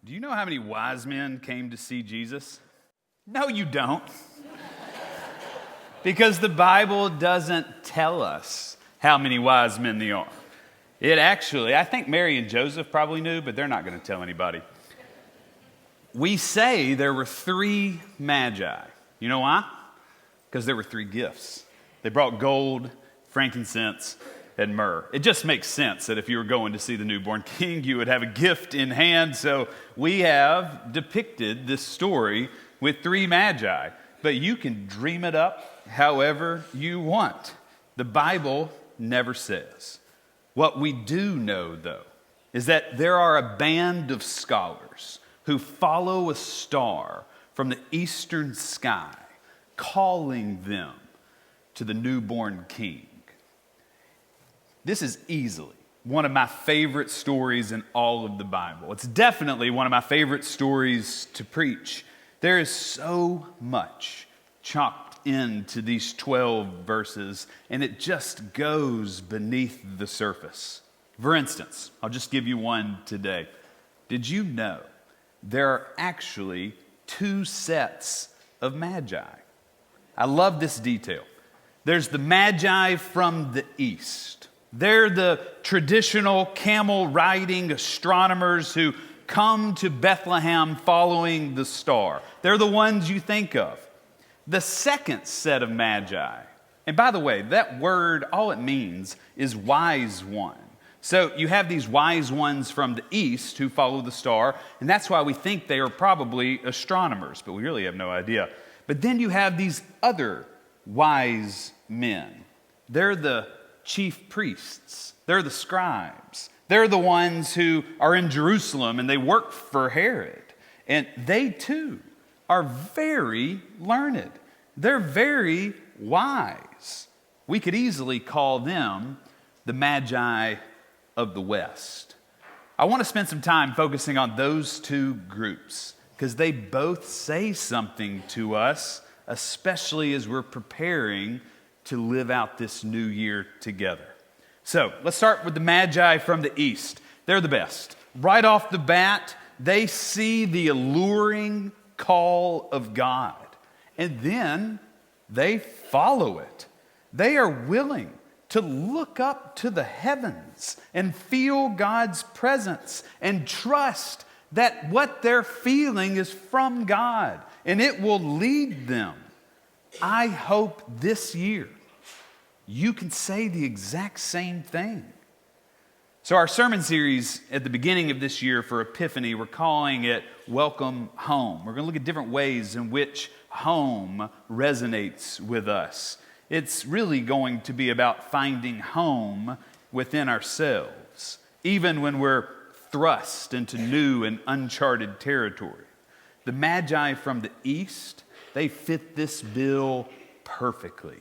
Do you know how many wise men came to see Jesus? No, you don't. Because the Bible doesn't tell us how many wise men there are. It actually, I think Mary and Joseph probably knew, but they're not going to tell anybody. We say there were 3 Magi. You know why? Because there were 3 gifts. They brought gold, frankincense, and myrrh. It just makes sense that if you were going to see the newborn king, you would have a gift in hand. So we have depicted this story with 3 Magi. But you can dream it up however you want. The Bible never says. What we do know, though, is that there are a band of scholars who follow a star from the eastern sky, calling them to the newborn king. This is easily one of my favorite stories in all of the Bible. It's definitely one of my favorite stories to preach. There is so much chopped into these 12 verses, and it just goes beneath the surface. For instance, I'll just give you one today. Did you know there are actually 2 sets of Magi? I love this detail. There's the Magi from the east. They're the traditional camel-riding astronomers who come to Bethlehem following the star. They're the ones you think of. The second set of Magi, and by the way, that word, all it means is wise one. So you have these wise ones from the east who follow the star, and that's why we think they are probably astronomers, but we really have no idea. But then you have these other wise men. They're the chief priests. They're the scribes. They're the ones who are in Jerusalem and they work for Herod. And they too are very learned. They're very wise. We could easily call them the Magi of the West. I want to spend some time focusing on those 2 groups because they both say something to us, especially as we're preparing to live out this new year together. So let's start with the Magi from the east. They're the best. Right off the bat, they see the alluring call of God, and then they follow it. They are willing to look up to the heavens and feel God's presence and trust that what they're feeling is from God and it will lead them. I hope this year you can say the exact same thing. So our sermon series at the beginning of this year for Epiphany, we're calling it Welcome Home. We're going to look at different ways in which home resonates with us. It's really going to be about finding home within ourselves, even when we're thrust into new and uncharted territory. The Magi from the east, they fit this bill perfectly.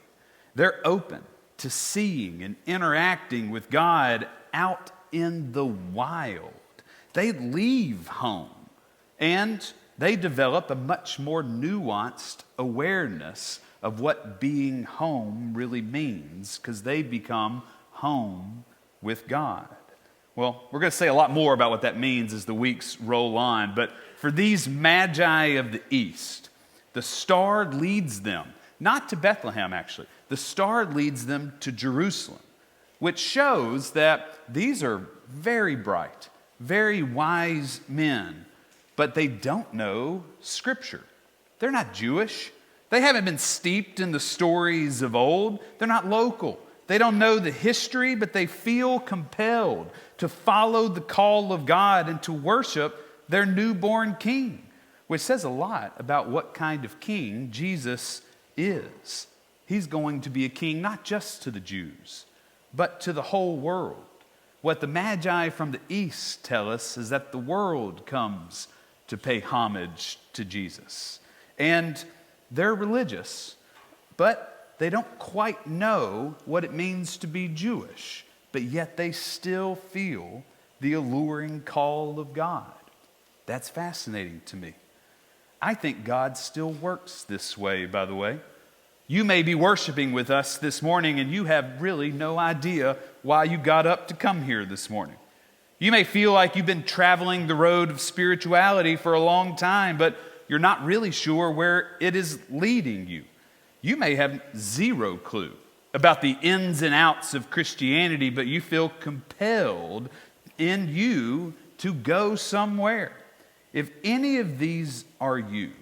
They're open to seeing and interacting with God out in the wild. They leave home and they develop a much more nuanced awareness of what being home really means because they become home with God. Well, we're going to say a lot more about what that means as the weeks roll on, but for these Magi of the east, the star leads them, not to Bethlehem actually, the star leads them to Jerusalem, which shows that these are very bright, very wise men, but they don't know Scripture. They're not Jewish. They haven't been steeped in the stories of old. They're not local. They don't know the history, but they feel compelled to follow the call of God and to worship their newborn king, which says a lot about what kind of king Jesus is. He's going to be a king not just to the Jews, but to the whole world. What the Magi from the east tell us is that the world comes to pay homage to Jesus. And they're religious, but they don't quite know what it means to be Jewish, but yet they still feel the alluring call of God. That's fascinating to me. I think God still works this way, by the way. You may be worshiping with us this morning and you have really no idea why you got up to come here this morning. You may feel like you've been traveling the road of spirituality for a long time, but you're not really sure where it is leading you. You may have zero clue about the ins and outs of Christianity, but you feel compelled in you to go somewhere. If any of these are you,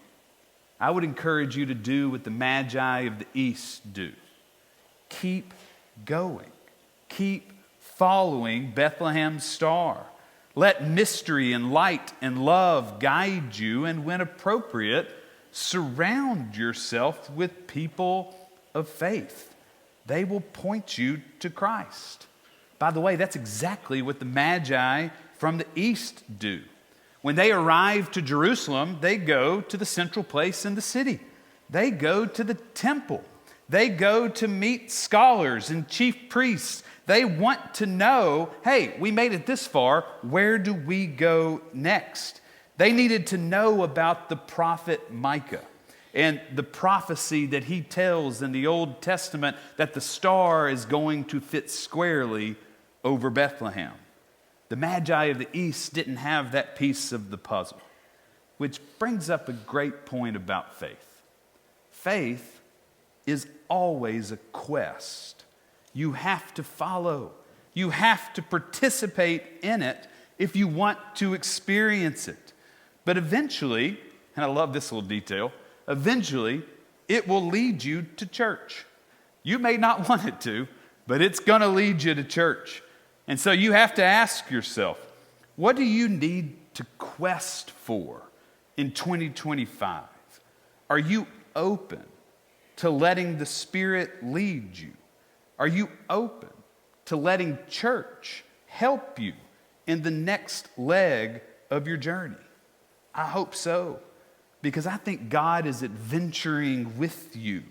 I would encourage you to do what the Magi of the East do. Keep going. Keep following Bethlehem's star. Let mystery and light and love guide you, and when appropriate, surround yourself with people of faith. They will point you to Christ. By the way, that's exactly what the Magi from the East do. When they arrive to Jerusalem, they go to the central place in the city. They go to the temple. They go to meet scholars and chief priests. They want to know, hey, we made it this far. Where do we go next? They needed to know about the prophet Micah and the prophecy that he tells in the Old Testament that the star is going to fit squarely over Bethlehem. The Magi of the East didn't have that piece of the puzzle, which brings up a great point about faith. Faith is always a quest. You have to follow. You have to participate in it if you want to experience it. But eventually, and I love this little detail, eventually it will lead you to church. You may not want it to, but it's going to lead you to church. And so you have to ask yourself, what do you need to quest for in 2025? Are you open to letting the Spirit lead you? Are you open to letting church help you in the next leg of your journey? I hope so, because I think God is adventuring with you,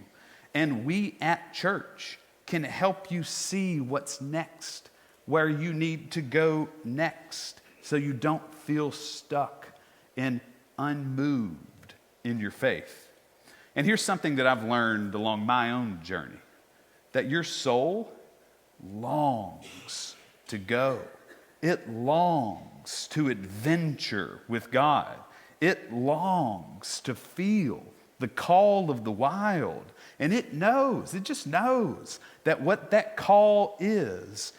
and we at church can help you see what's next, where you need to go next, so you don't feel stuck and unmoved in your faith. And here's something that I've learned along my own journey, that your soul longs to go. It longs to adventure with God. It longs to feel the call of the wild. And it just knows that what that call is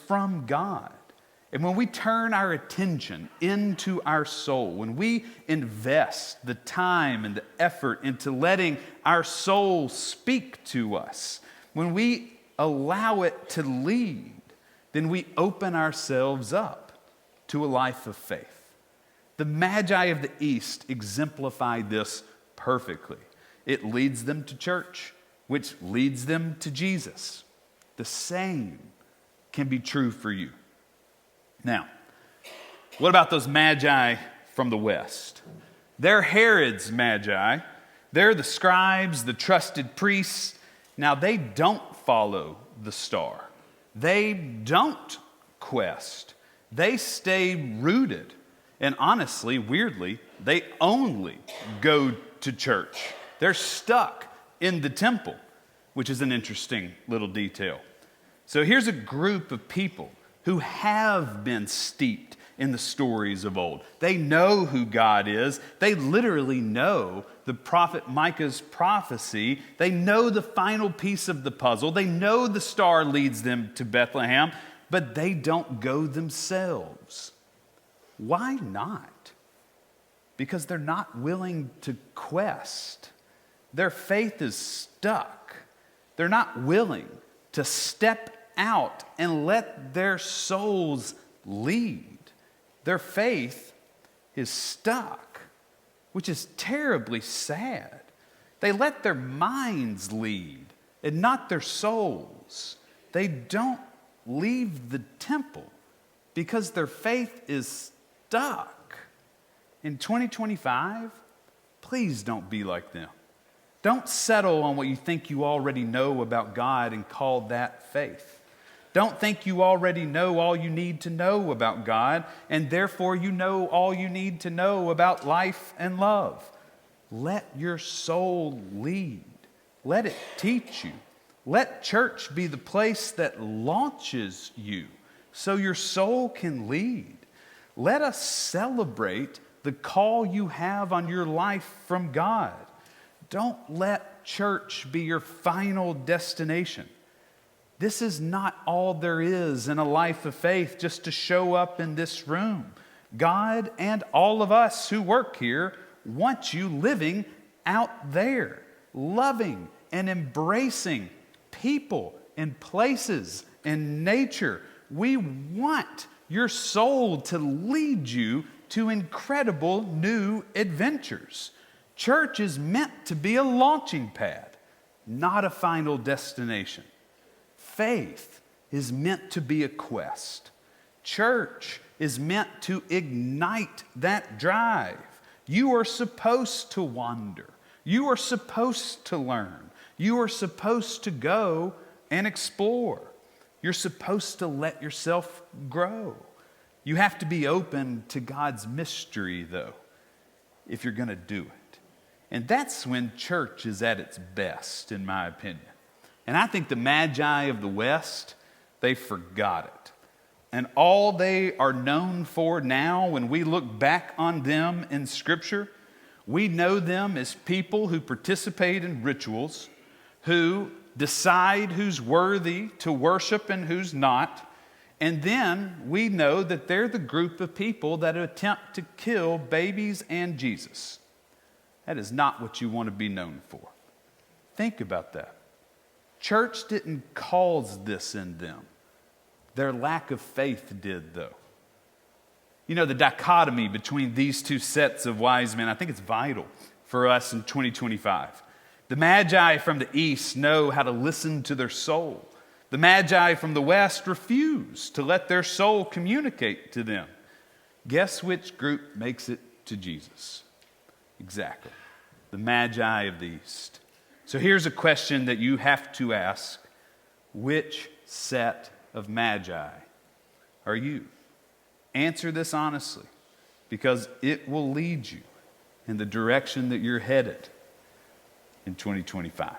from God. And when we turn our attention into our soul, when we invest the time and the effort into letting our soul speak to us, when we allow it to lead, then we open ourselves up to a life of faith. The Magi of the East exemplify this perfectly. It leads them to church, which leads them to Jesus. The same can be true for you. Now, what about those Magi from the West? They're Herod's Magi. They're the scribes, the trusted priests. Now, they don't follow the star. They don't quest. They stay rooted. And honestly, weirdly, they only go to church. They're stuck in the temple, which is an interesting little detail. So here's a group of people who have been steeped in the stories of old. They know who God is. They literally know the prophet Micah's prophecy. They know the final piece of the puzzle. They know the star leads them to Bethlehem, but they don't go themselves. Why not? Because they're not willing to quest. Their faith is stuck. They're not willing to step out and let their souls lead. Their faith is stuck, which is terribly sad. They let their minds lead and not their souls. They don't leave the temple because their faith is stuck. In 2025, please don't be like them. Don't settle on what you think you already know about God and call that faith. Don't think you already know all you need to know about God, and therefore you know all you need to know about life and love. Let your soul lead. Let it teach you. Let church be the place that launches you so your soul can lead. Let us celebrate the call you have on your life from God. Don't let church be your final destination. This is not all there is in a life of faith just to show up in this room. God and all of us who work here want you living out there, loving and embracing people and places and nature. We want your soul to lead you to incredible new adventures. Church is meant to be a launching pad, not a final destination. Faith is meant to be a quest. Church is meant to ignite that drive. You are supposed to wander. You are supposed to learn. You are supposed to go and explore. You're supposed to let yourself grow. You have to be open to God's mystery, though, if you're going to do it. And that's when church is at its best, in my opinion. And I think the Magi of the West, they forgot it. And all they are known for now, when we look back on them in Scripture, we know them as people who participate in rituals, who decide who's worthy to worship and who's not. And then we know that they're the group of people that attempt to kill babies and Jesus. That is not what you want to be known for. Think about that. Church didn't cause this in them. Their lack of faith did, though. You know, the dichotomy between these two sets of wise men, I think it's vital for us in 2025. The Magi from the East know how to listen to their soul. The Magi from the West refuse to let their soul communicate to them. Guess which group makes it to Jesus? Exactly. The Magi of the East. So here's a question that you have to ask. Which set of Magi are you? Answer this honestly, because it will lead you in the direction that you're headed in 2025.